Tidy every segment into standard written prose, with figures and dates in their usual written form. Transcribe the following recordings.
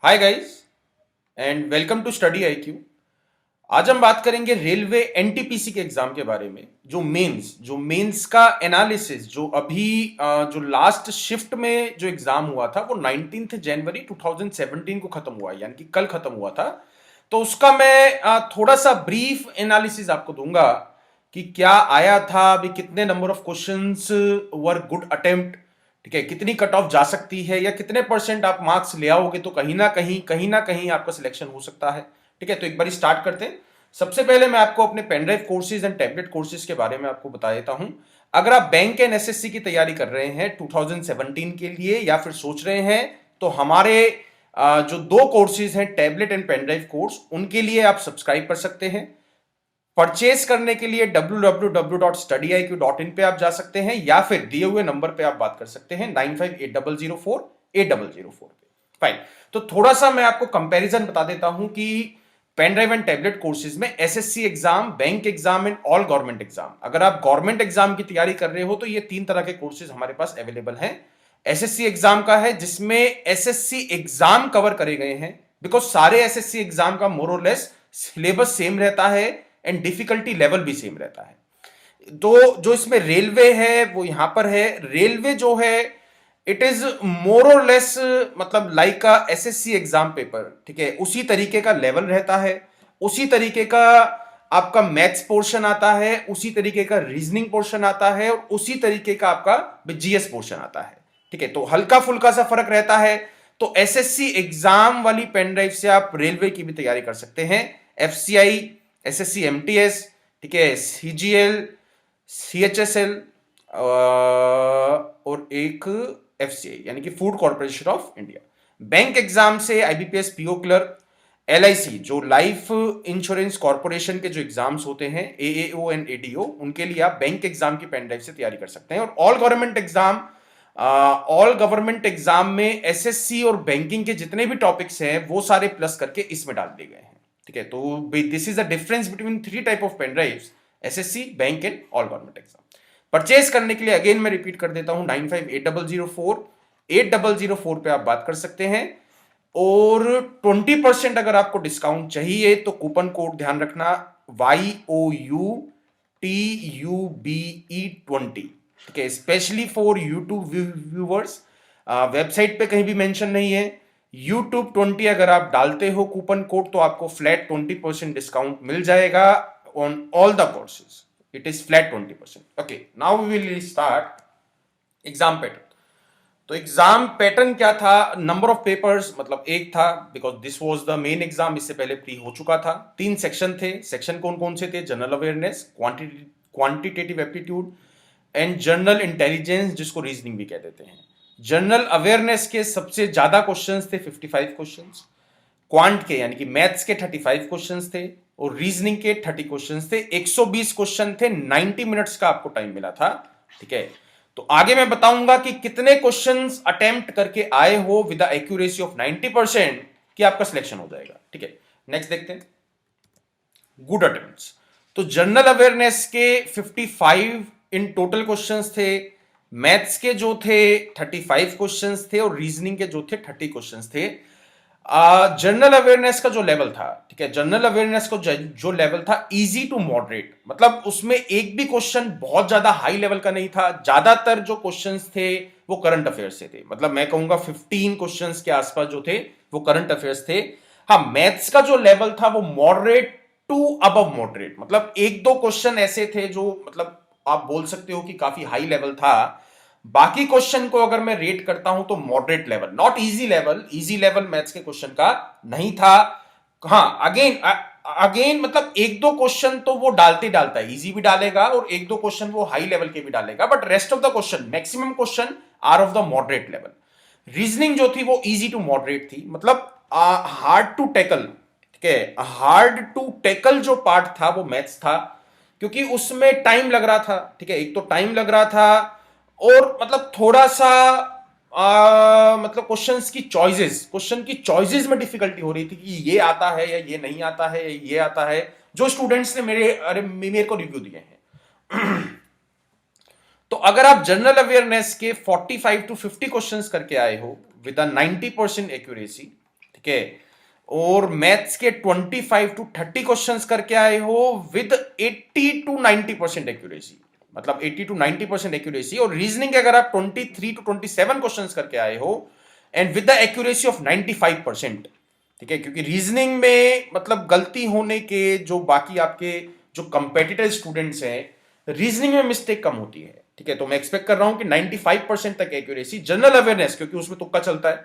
Hi guys and welcome to Study IQ. आज हम बात करेंगे रेलवे एनटीपीसी के एग्जाम के बारे में। जो मेंस का एनालिसिस जो अभी जो लास्ट शिफ्ट में जो एग्जाम हुआ था वो 19 जनवरी 2017 को खत्म हुआ, यानी कि कल खत्म हुआ था। तो उसका मैं थोड़ा सा ब्रीफ एनालिसिस आपको दूंगा कि क्या आया था, अभी कितने number of questions were good attempt, ठीक है, कितनी कट ऑफ जा सकती है या कितने परसेंट आप मार्क्स ले आओगे तो कहीं ना कहीं आपका सिलेक्शन हो सकता है। ठीक है, तो एक बार स्टार्ट करते हैं। सबसे पहले मैं आपको अपने pendrive courses and tablet courses के बारे में आपको बता देता हूं। अगर आप बैंक एंड एसएससी की तैयारी कर रहे हैं 2017 के लिए या फिर सोच रहे हैं, तो हमारे जो दो कोर्सेज हैं टैबलेट एंड पेनड्राइव कोर्स, उनके लिए आप सब्सक्राइब कर सकते हैं। परचेज करने के लिए www.studiiq.in पे आप जा सकते हैं या फिर दिए हुए नंबर पे आप बात कर सकते हैं 9580048004 पे। फाइन। तो थोड़ा सा मैं आपको कंपैरिजन बता देता हूं कि pen drive and tablet courses में SSC exam, bank exam and all government exam, अगर आप गवर्नमेंट एग्जाम की तैयारी कर रहे हो तो ये तीन तरह के कोर्सेज हमारे पास अवेलेबल हैं। एसएससी एग्जाम का है जिसमें एसएससी एग्जाम कवर करे गए हैं, बिकॉज सारे एसएससी एग्जाम का मोर और लेस सिलेबस सेम रहता है एंड डिफिकल्टी लेवल भी सेम रहता है। तो जो इसमें रेलवे है वो यहां पर है। रेलवे जो है इट इज मोर और लेस मतलब लाइक अ एसएससी एग्जाम पेपर, ठीक है, उसी तरीके का लेवल रहता है, उसी तरीके का आपका मैथ्स पोर्शन आता है, उसी तरीके का रीजनिंग पोर्शन आता है और उसी तरीके का आपका जीएस पोर्शन आता है। ठीक है, तो हल्का फुल्का सा फर्क रहता है। तो एसएससी एग्जाम वाली पेन ड्राइव से आप रेलवे की भी तैयारी कर सकते हैं। एफसीआई, एसएससी एमटीएस, ठीक है, सीजीएल, सीएचएसएल और एक एफसीआई यानी कि food corporation of India. Bank exam से आईबीपीएस, पीओ क्लर्क, एलआईसी जो लाइफ इंश्योरेंस कॉर्पोरेशन के जो एग्जाम्स होते हैं एएओ एंड एडीओ, उनके लिए आप बैंक एग्जाम की पेन ड्राइव से तैयारी कर सकते हैं। और ऑल गवर्नमेंट एग्जाम में एसएससी और बैंकिंग के जितने भी टॉपिक्स हैं वो सारे प्लस करके इसमें डाल दिए गए हैं। ठीक है, तो this is the difference between three type of pen drives, SSC, bank and all government exam. Purchase करने के लिए अगेन मैं रिपीट कर देता हूं 9580048004 पे आप बात कर सकते हैं। और 20% अगर आपको डिस्काउंट चाहिए तो कूपन कोड ध्यान रखना YOUTUBE20, ठीक है, specially for YouTube viewers. Website पे कहीं भी मेंशन नहीं है। YouTube20 अगर आप डालते हो कूपन कोड तो आपको फ्लैट 20% डिस्काउंट मिल जाएगा on all the courses. It is flat 20%। Okay, now we will start exam pattern. तो एग्जाम पैटर्न क्या था? नंबर ऑफ पेपर्स मतलब एक था, because this was the main exam, इससे पहले प्री हो चुका था। 3 सेक्शन थे। सेक्शन कौन कौन से थे? General awareness, quantitative aptitude and general intelligence, जिसको रीजनिंग भी कह देते हैं। जनरल अवेयरनेस के सबसे ज्यादा क्वेश्चंस थे 55 क्वेश्चंस, क्वांट के यानी कि मैथ्स के 35 क्वेश्चंस थे और रीजनिंग के 30 क्वेश्चंस थे। 120 क्वेश्चन थे, 90 मिनट्स का आपको टाइम मिला था। ठीक है, तो आगे मैं बताऊंगा कि कितने क्वेश्चंस अटेम्प्ट करके आए हो विद द एक्यूरेसी ऑफ 90% कि आपका सिलेक्शन हो जाएगा। ठीक है, नेक्स्ट देखते हैं गुड अटेम्प्ट्स। तो जनरल अवेयरनेस के 55 इन टोटल क्वेश्चंस थे, मैथ्स के जो थे 35 क्वेश्चंस थे और रीजनिंग के जो थे 30 क्वेश्चंस थे। जनरल अवेयरनेस का जो लेवल था, ठीक है, जनरल अवेयरनेस को जो लेवल था इजी टू मॉडरेट, मतलब उसमें एक भी क्वेश्चन बहुत ज्यादा हाई लेवल का नहीं था। ज्यादातर जो क्वेश्चंस थे वो करंट अफेयर्स से थे, मतलब मैं कहूंगा 15 क्वेश्चंस के आसपास जो थे वो करंट अफेयर्स थे। हाँ, मैथ्स का जो लेवल था वो मॉडरेट टू अबव मॉडरेट, मतलब एक दो क्वेश्चन ऐसे थे जो मतलब आप बोल सकते हो कि काफी हाई लेवल था। बाकी क्वेश्चन को अगर मैं रेट करता हूं तो moderate level, not easy level. Easy level maths के क्वेश्चन का नहीं था। हाँ, अगेन मतलब एक दो क्वेश्चन तो वो डालता है, इजी भी डालेगा और एक दो क्वेश्चन वो हाई लेवल के भी डालेगा, but rest of the question, maximum question are of the moderate level. Reasoning जो थी वो इजी टू मॉडरेट थी, मतलब हार्ड टू टैकल, ठीक है, हार्ड टू टैकल जो पार्ट था वो मैथ्स था, क्योंकि उसमें टाइम लग रहा था। ठीक है, एक तो टाइम लग रहा था और मतलब थोड़ा सा मतलब क्वेश्चन की चॉइसेस में डिफिकल्टी हो रही थी कि ये आता है या ये नहीं आता है या ये आता है, जो स्टूडेंट्स ने मेरे को रिव्यू दिए हैं। तो अगर आप जनरल अवेयरनेस के 45 टू 50 क्वेश्चंस करके आए हो विद 90% एक्यूरेसी, ठीक ठीक है। और मैथ्स के 25 to 30 क्वेश्चंस करके आए हो विद 80 to 90% एक्यूरेसी, मतलब 80 to 90% एक्यूरेसी। और रीजनिंग के अगर आप 23 to 27 क्वेश्चंस करके आए हो and with the accuracy of 95%, ठीक है। क्योंकि रीजनिंग में मतलब गलती होने के जो बाकी आपके जो कंपेटिटर स्टूडेंट्स हैं, रीजनिंग में मिस्टेक कम होती है, ठीक है। तो मैं एक्सपेक्ट कर रहा हूं कि 95% तक एक्यूरेसी। जनरल अवेयरनेस, क्योंकि उसमें तुक्का चलता है,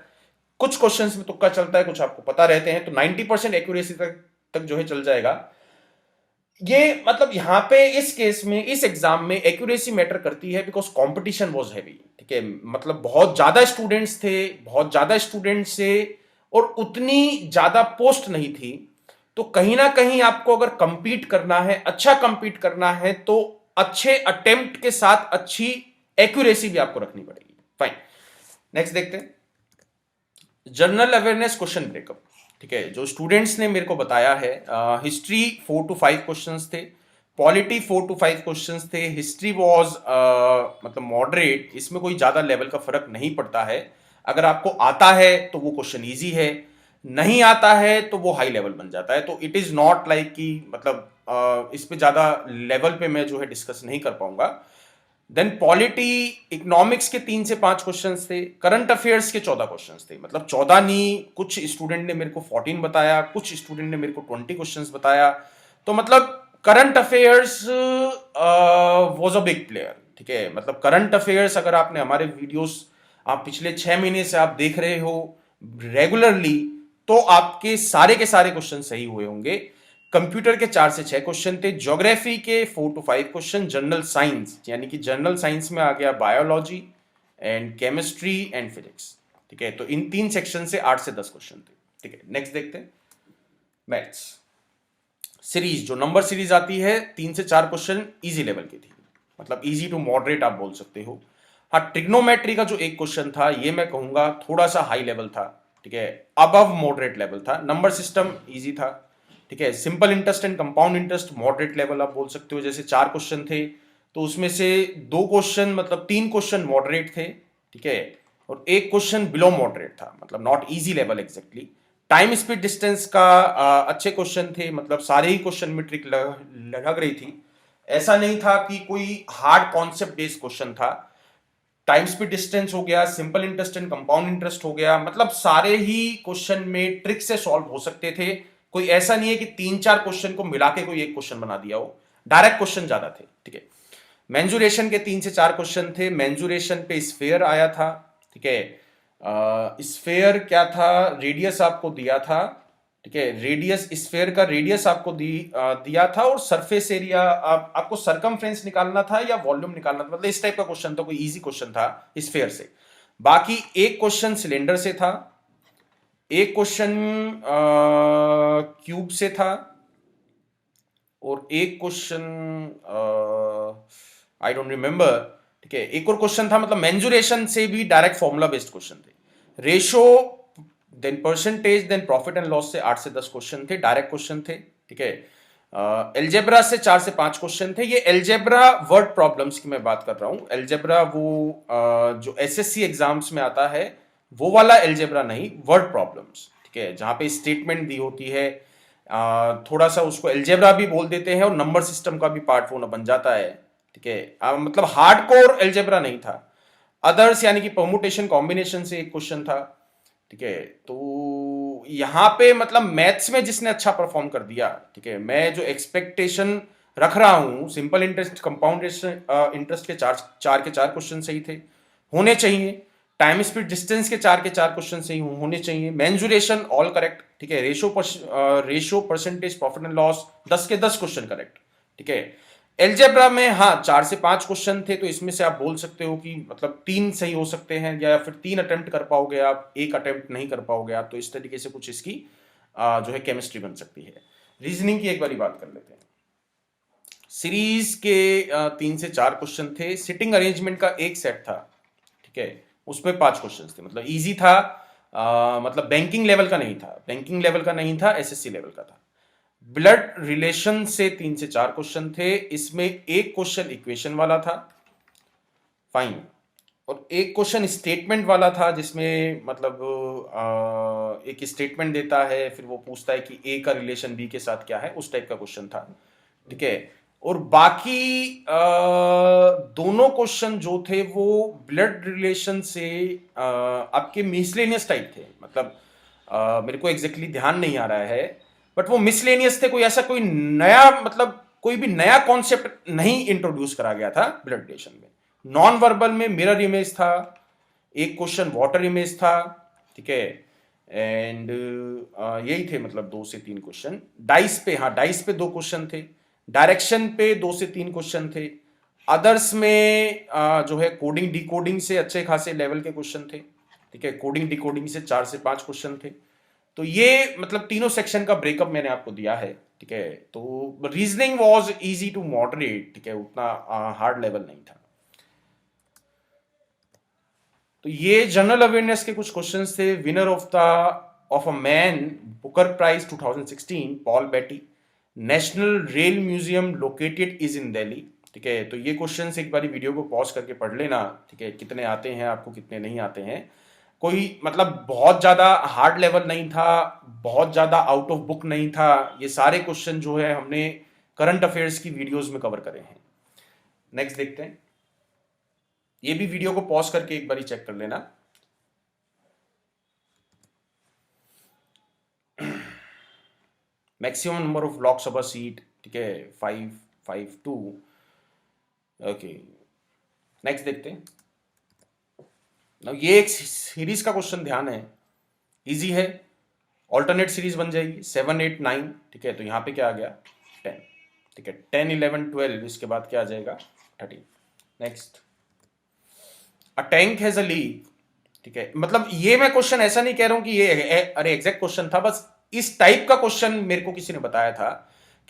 कुछ क्वेश्चंस में तुक्का चलता है, कुछ आपको पता रहते हैं, तो 90% एक्यूरेसी तक जो है चल जाएगा। ये मतलब यहां पे इस केस में, इस एग्जाम में एक्यूरेसी मैटर करती है बिकॉज कंपटीशन वाज हैवी, ठीक है। मतलब बहुत ज्यादा स्टूडेंट्स थे, बहुत ज्यादा स्टूडेंट्स से, और उतनी ज्यादा पोस्ट नहीं थी। तो कहीं ना कहीं आपको अगर कंपीट करना है, अच्छा कंपीट करना है, तो अच्छे अटेम्प्ट के साथ अच्छी एक्यूरेसी भी आपको रखनी पड़ेगी। फाइन, नेक्स्ट देखते हैं जनरल अवेयरनेस क्वेश्चन ब्रेकअप, ठीक है। जो स्टूडेंट्स ने मेरे को बताया है, हिस्ट्री 4 to 5 क्वेश्चंस थे, पॉलिटी 4 to 5 क्वेश्चंस थे। हिस्ट्री वाज मतलब मॉडरेट, इसमें कोई ज्यादा लेवल का फर्क नहीं पड़ता है। अगर आपको आता है तो वो क्वेश्चन इजी है, नहीं आता है तो वो हाई लेवल बन जाता है। तो इट इज नॉट लाइक कि मतलब इस पे ज्यादा लेवल पे मैं जो है डिस्कस नहीं कर पाऊंगा। देन पॉलिटी, इकोनॉमिक्स के 3 से 5 क्वेश्चंस थे, करंट अफेयर्स के 14 क्वेश्चंस थे। मतलब 14 नहीं, कुछ स्टूडेंट ने मेरे को 14 बताया, कुछ स्टूडेंट ने मेरे को 20 क्वेश्चंस बताया। तो मतलब current affairs was a big player, ठीक है। मतलब करंट अफेयर्स, अगर आपने हमारे वीडियोस आप पिछले 6 महीने से आप देख रहे हो रेगुलरली, तो आपके सारे के सारे क्वेश्चन सही हुए होंगे। कंप्यूटर के 4 से 6 क्वेश्चन थे, ज्योग्राफी के 4 to 5 क्वेश्चन, जनरल साइंस यानी कि जनरल साइंस में आ गया biology and chemistry and physics, ठीक है। तो इन 3 सेक्शन से 8 से 10 क्वेश्चन थे, ठीक है। नेक्स्ट देखते हैं मैथ्स सीरीज। जो नंबर सीरीज आती है, 3 से 4 क्वेश्चन इजी लेवल की थी, मतलब इजी टू मॉडरेट आप बोल सकते हो। हाँ, ट्रिग्नोमेट्री का जो एक क्वेश्चन था, ये मैं कहूंगा थोड़ा सा हाई लेवल था, ठीक है, अबव मॉडरेट लेवल था। नंबर सिस्टम इजी था, ठीक है। Simple interest and compound interest moderate level आप बोल सकते हो। जैसे 4 क्वेश्चन थे, तो उसमें से 2 क्वेश्चन मतलब 3 क्वेश्चन मॉडरेट थे, ठीक है, और एक क्वेश्चन बिलो मॉडरेट था, मतलब not easy level exactly. Time speed distance का अच्छे क्वेश्चन थे, मतलब सारे ही क्वेश्चन में ट्रिक लग रही थी। ऐसा नहीं था कि कोई हार्ड कॉन्सेप्ट बेस्ड क्वेश्चन था। टाइम स्पीड डिस्टेंस हो गया, simple interest and compound interest हो गया, मतलब सारे ही क्वेश्चन में ट्रिक से सॉल्व हो सकते थे। कोई ऐसा नहीं है कि 3-4 क्वेश्चन को मिला के कोई एक क्वेश्चन बना दिया हो, डायरेक्ट क्वेश्चन ज्यादा थे, ठीक है। मेंजुरेशन के 3 से 4 क्वेश्चन थे। मेंजुरेशन पे स्फेयर आया था, ठीक है। स्फेयर क्या था, रेडियस आपको दिया था, ठीक है। रेडियस, स्फेयर का रेडियस आपको दिया था, और सरफेस एरिया आपको सरकमफ्रेंस निकालना था या वॉल्यूम निकालना था, मतलब इस टाइप का क्वेश्चन था, कोई इजी क्वेश्चन था स्फेयर से। बाकी एक क्वेश्चन सिलेंडर से था, एक क्वेश्चन क्यूब से था, और एक क्वेश्चन आई डोंट रिमेंबर, ठीक है। एक और क्वेश्चन था, मतलब मेंजुरेशन से भी डायरेक्ट फॉर्मूला बेस्ड क्वेश्चन थे। Ratio, then percentage, then profit and loss से 8 से 10 क्वेश्चन थे, डायरेक्ट क्वेश्चन थे, ठीक है। एल्जेब्रा से 4 से 5 क्वेश्चन थे। ये एल्जेब्रा वर्ड प्रॉब्लम्स की मैं बात कर रहा हूं। एल्जेब्रा वो जो एसएससी एग्जाम्स में आता है, वो वाला एल्जेब्रा नहीं, वर्ड प्रॉब्लम्स, ठीक है, जहां पे स्टेटमेंट दी होती है। थोड़ा सा उसको एल्जेब्रा भी बोल देते हैं, और नंबर सिस्टम का भी पार्ट वो बन जाता है, ठीक है। मतलब हार्डकोर एल्जेब्रा नहीं था। अदर्स यानी कि परमुटेशन कॉम्बिनेशन से एक क्वेश्चन था, ठीक है। तो यहां पे मतलब मैथ्स में जिसने अच्छा परफॉर्म कर दिया, ठीक है, मैं जो एक्सपेक्टेशन रख रहा हूं, सिंपल इंटरेस्ट कंपाउंड इंटरेस्ट के 4 के 4 क्वेश्चन सही थे, होने चाहिए। टाइम स्पीड डिस्टेंस के 4 के 4 क्वेश्चन सही होने चाहिए। मेंजुरेशन ऑल करेक्ट, ठीक है। Ratio percentage profit and loss 10 के 10 क्वेश्चन करेक्ट, ठीक है। एल्जेब्रा में हाँ 4 से 5 क्वेश्चन थे, तो इसमें से आप बोल सकते हो कि मतलब 3 सही हो सकते हैं, या फिर 3 अटेम्प्ट कर पाओगे आप, एक अटेम्प्ट नहीं कर पाओगे आप। तो इस तरीके से कुछ इसकी जो है केमिस्ट्री बन सकती है। रीजनिंग की एक बारी बात कर लेते हैं। सीरीज के 3 से 4 क्वेश्चन थे। सिटिंग अरेंजमेंट का एक सेट था, ठीक है, उसमें 5 क्वेश्चन थे, मतलब इजी था। मतलब बैंकिंग लेवल का नहीं था, बैंकिंग लेवल का नहीं था, एसएससी लेवल का था। ब्लड रिलेशन से 3 से 4 क्वेश्चन थे, इसमें एक क्वेश्चन इक्वेशन वाला था। फाइन। और एक क्वेश्चन स्टेटमेंट वाला था जिसमें मतलब एक स्टेटमेंट देता है, फिर वो पूछता है कि ए का रिलेशन बी के साथ क्या है, उस टाइप का क्वेश्चन था। ठीक है। और बाकी दोनों क्वेश्चन जो थे वो ब्लड रिलेशन से आपके मिसलेनियस टाइप थे, मतलब मेरे को एग्जैक्टली ध्यान नहीं आ रहा है, बट वो मिसलेनियस थे। कोई ऐसा कोई नया, मतलब कोई भी नया कॉन्सेप्ट नहीं इंट्रोड्यूस करा गया था ब्लड रिलेशन में। नॉन वर्बल में मिरर इमेज था, एक क्वेश्चन वाटर इमेज था। ठीक है। एंड यही थे, मतलब 2 से 3 क्वेश्चन। डाइस पे, हाँ डाइस पे 2 क्वेश्चन थे। डायरेक्शन पे 2 से 3 क्वेश्चन थे। अदर्स में जो है कोडिंग डिकोडिंग से अच्छे खासे लेवल के क्वेश्चन थे। ठीक है। कोडिंग डिकोडिंग से 4 से 5 क्वेश्चन थे। तो ये मतलब तीनों सेक्शन का ब्रेकअप मैंने आपको दिया है। ठीक है। तो reasoning was easy to moderate. ठीक है। उतना हार्ड लेवल नहीं था। तो ये जनरल अवेयरनेस के कुछ क्वेश्चंस थे। Winner of a man Booker prize 2016 Paul Beatty. National rail museum located is in Delhi. ठीक है। तो ये क्वेश्चंस एक बारी वीडियो को पॉज करके पढ़ लेना। ठीक है। कितने आते हैं आपको, कितने नहीं आते हैं। कोई मतलब बहुत ज्यादा हार्ड लेवल नहीं था, बहुत ज्यादा आउट ऑफ बुक नहीं था। ये सारे क्वेश्चन जो है हमने करंट अफेयर्स की वीडियोस में कवर करे हैं। नेक्स्ट देखते हैं। ये भी वीडियो को पॉज करके एक बारी चेक कर लेना। Maximum number of Lok Sabha seat, ठीक है, 552। ओके, नेक्स्ट देखते हैं। Now, ये एक सीरीज का क्वेश्चन ध्यान है, इजी है, ऑल्टरनेट सीरीज बन जाएगी 7, 8, 9। ठीक है। तो यहां पे क्या आ गया 10। ठीक है। 10, 11, 12, इसके बाद क्या आ जाएगा 13। Next, a tank has a leak. ठीक है। मतलब ये मैं क्वेश्चन ऐसा नहीं कह रहा हूं कि ये अरे एग्जैक्ट क्वेश्चन था, बस इस टाइप का क्वेश्चन मेरे को किसी ने बताया था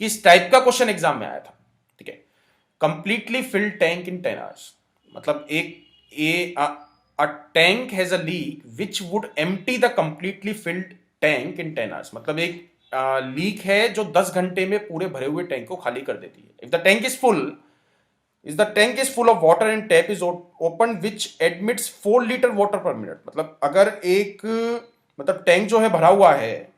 कि इस टाइप का क्वेश्चन एग्जाम में आया था। ठीक है। Completely filled tank in 10 hours. मतलब a tank has a leak which would empty the completely filled tank in 10 hours. मतलब एक लीक है जो 10 घंटे में पूरे भरे हुए टैंक को खाली कर देती है। If the tank is full, is the tank is full of water and tap is open which admits 4 litre water पर मिनट। मतलब अगर एक मतलब टैंक जो है भरा हुआ है,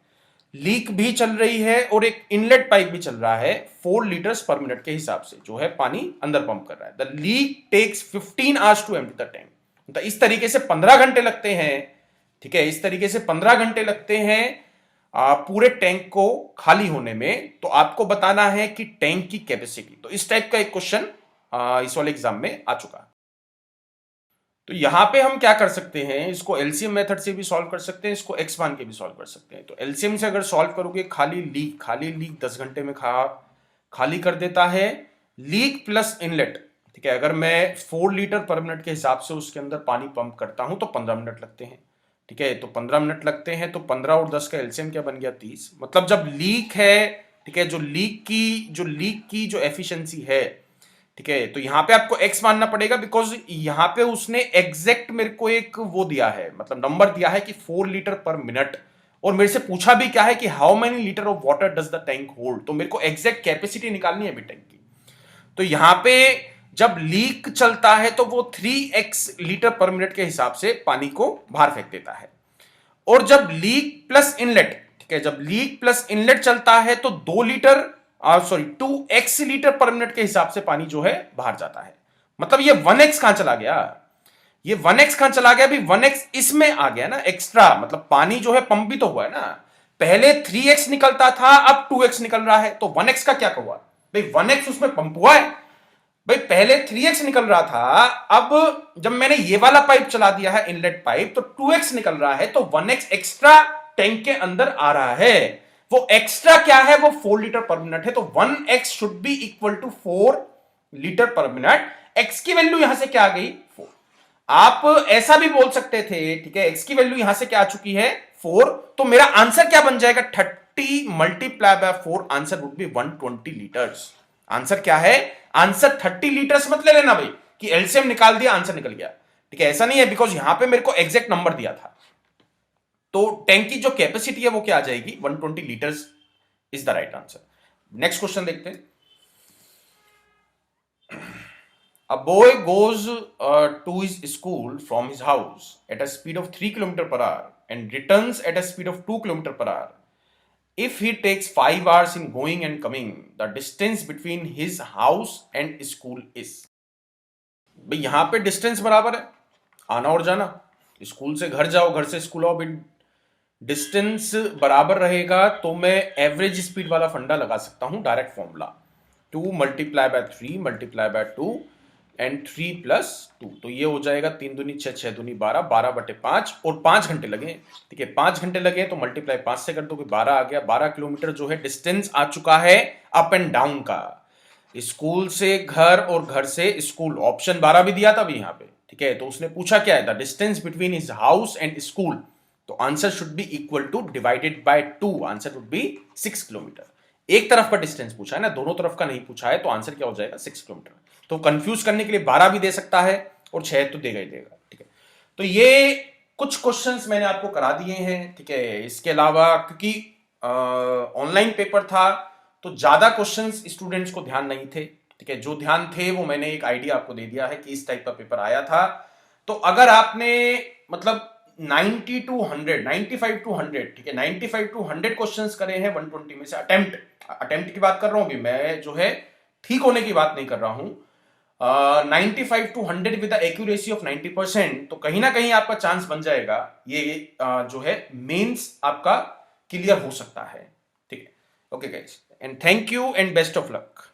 लीक भी चल रही है और एक इनलेट पाइप भी चल रहा है, 4 लीटर्स पर मिनट के हिसाब से जो है पानी अंदर पंप कर रहा है। The leak takes 15 hours to empty the tank. मतलब इस तरीके से 15 घंटे लगते हैं। ठीक है। इस तरीके से 15 घंटे लगते हैं पूरे टैंक को खाली होने में। तो आपको बताना है कि टैंक की कैपेसिटी। तो इस टाइप का एक क्वेश्चन इस वाले एग्जाम में आ चुका। तो यहां पे हम क्या कर सकते हैं, इसको एलसीएम मेथड से भी सॉल्व कर सकते हैं, इसको एक्स मान के भी सॉल्व कर सकते हैं। तो एलसीएम से अगर सॉल्व करोगे, खाली लीक 10 घंटे में खाली कर देता है। लीक प्लस इनलेट, ठीक है, अगर मैं 4 लीटर पर मिनट के हिसाब से उसके अंदर पानी पंप करता हूं तो 15 मिनट लगते हैं। ठीक है। तो 15 मिनट लगते हैं, तो 15 और 10 का एलसीएम क्या बन गया 30। मतलब जब लीक है, ठीक है, जो लीक की जो एफिशिएंसी है, ठीक है, तो यहां पे आपको x मानना पड़ेगा, बिकॉज यहां पे उसने एग्जैक्ट मेरे को एक वो दिया है, मतलब नंबर दिया है कि 4 लीटर पर मिनट। और मेरे से पूछा भी क्या है कि how many litre of water does the tank hold. तो मेरे को एग्जैक्ट कैपेसिटी निकालनी है अभी टैंक की। तो यहां पे जब लीक चलता है तो वो 3x लीटर पर मिनट के हिसाब से पानी को बाहर फेंक देता है। और जब लीक प्लस इनलेट, ठीक है, जब लीक प्लस इनलेट चलता है तो 2x लीटर पर मिनट के हिसाब से पानी जो है बाहर जाता है। मतलब ये 1x कहां चला गया, ये 1x कहां चला गया, अभी 1x इसमें आ गया ना एक्स्ट्रा। मतलब पानी जो है पंप भी तो हुआ है ना, पहले 3x निकलता था, अब 2x निकल रहा है। तो 1x का क्या हुआ भाई, 1x उसमें पंप हुआ है भाई। पहले 3x निकल रहा था, अब जब मैंने ये वाला पाइप चला दिया है, इनलेट पाइप, तो 2x निकल रहा है। तो 1x एक्स्ट्रा टैंक के अंदर आ रहा है। वो एक्स्ट्रा क्या है, वो 4 लीटर पर मिनट है। तो 1x should be equal to 4 litre per minute. x की वैल्यू यहां से क्या आ गई 4। आप ऐसा भी बोल सकते थे, ठीक है, x की वैल्यू यहां से क्या आ चुकी है 4। तो मेरा आंसर क्या बन जाएगा 30 multiply by 4, answer would B 120 litres. Answer क्या है, आंसर 30 लीटर्स मत ले लेना भाई कि एलसीएम निकाल दिया आंसर निकल गया। ठीक है, ऐसा नहीं है, बिकॉज यहां पे मेरे को एग्जैक्ट नंबर दिया था। तो टैंक की जो कैपेसिटी है वो क्या आ जाएगी 120 litres is the right answer. Next question देखते हैं। A boy goes to his school from his house at a speed of 3 km per hour and returns at a speed of 2 km per hour. If he takes 5 hours in going and coming, the distance between his house and school is. भाई यहां पे distance बराबर है, आना और जाना, school से घर जाओ, घर से स्कूल आओ, भाई डिस्टेंस बराबर रहेगा तो मैं एवरेज स्पीड वाला फंडा लगा सकता हूं, direct formula 2 multiply by 3 multiply by 2 and 3 plus 2, तो ये हो जाएगा 3 दूनी 6, 6 दूनी 12, 12/5 और 5 घंटे लगे। ठीक है, 5 घंटे लगे तो मल्टीप्लाई 5 से कर दो, 12 आ गया। 12 किलोमीटर जो है डिस्टेंस आ चुका है अप एंड डाउन का, स्कूल से घर और घर से स्कूल। ऑप्शन 12 भी दिया था अभी यहाँ पे। ठीक है, तो उसने पूछा क्या है, the distance between his house and school, तो answer should be equal to divided by 2, answer would be 6 kilometre. एक तरफ का डिस्टेंस पूछा है ना, दोनों तरफ का नहीं पूछा है, तो आंसर क्या हो जाएगा 6 किलोमीटर। तो कंफ्यूज करने के लिए 12 भी दे सकता है और 6 तो देगा ही देगा। ठीक है, तो ये कुछ क्वेश्चंस मैंने आपको करा दिए हैं। ठीक है, इसके अलावा क्योंकि ऑनलाइन पेपर था तो ज्यादा क्वेश्चंस स्टूडेंट्स को ध्यान नहीं थे। ठीक है, जो ध्यान थे वो मैंने एक आइडिया आपको दे दिया है कि इस टाइप का पेपर आया था। तो अगर आपने मतलब 90 to 100, 95 to 100, ठीक है, 95 to 100 क्वेश्चंस करे हैं 120 में से, अटेम्प्ट की बात कर रहा हूं अभी मैं, जो है ठीक होने की बात नहीं कर रहा हूं। 95 to 100 विद एक्यूरेसी ऑफ 90%, तो कहीं ना कहीं आपका चांस बन जाएगा ये जो है मेंस आपका क्लियर हो सकता है। ठीक है, okay guys, and thank you and best of luck.